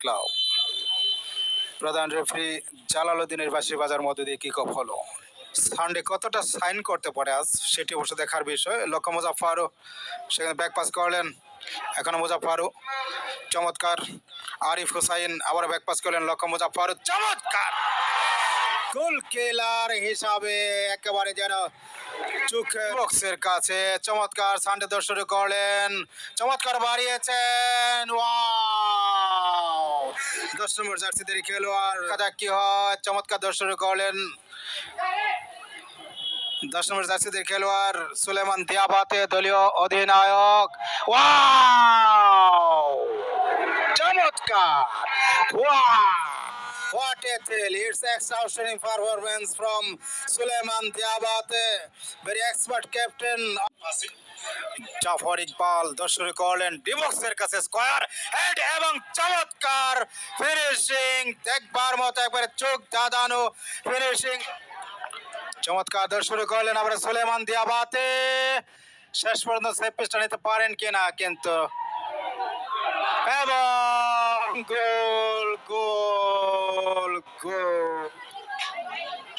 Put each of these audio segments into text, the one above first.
Club. প্রধান referee জালালউদ্দিনের বাঁশিবাজার মধ্য দিয়ে কিক অফ হলো। সানডে কতটা সাইন করতে পারে আজ সেটি অবশ্য দেখার বিষয়। লক্ষ্য মুজাফফারও সেখানে ব্যাক পাস করলেন, এখনো মুজাফফারও চমৎকার। আরিফ হুসাইন আবার ব্যাক পাস করলেন, লক্ষ্য মুজাফফারও চমৎকার। গোল কিলার হিসাবে একেবারে যেন চোখে বক্সের কাছে চমৎকার সানডে দর্শক করলেন, চমৎকার বাড়িয়েছেন। ওয়াও! 10 নম্বর জার্সিদের খেলোয়াড় দেখা কি হয়, চমৎকার দর্শক করলেন 10 নম্বর জার্সিদের খেলোয়াড় সুলেমান দিয়াবাতে দলীয় অধিনায়ক। ওয়াও! চমৎকার! Wow! What a thrill! It's extraordinary performance from Suleiman Diabate, very expert captain. Jafar Iqbal দর্শক করলেন ডিবক্সের কাছে স্কয়ার হেড এবং চমৎকার ফিনিশিং, দেখবার মতো একবারে চোখ ধাঁধানো ফিনিশিং। চমৎকার দর্শক করলেন আবার সুলেমান দিয়াবাতে, শেষ পর্যন্ত সেভ পিসটা নিতে পারেন কিনা, কিন্তু এবং গোল গোল গোল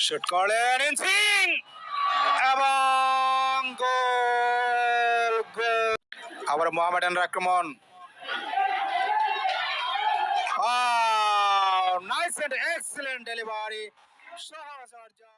শুট করলেন ইনসিং এবং গোল গোল। আবার মোহামেডানের আক্রমণ। নাইস এন্ড এক্সেলেন্ট ডেলিভারি, সহজ অর্জন।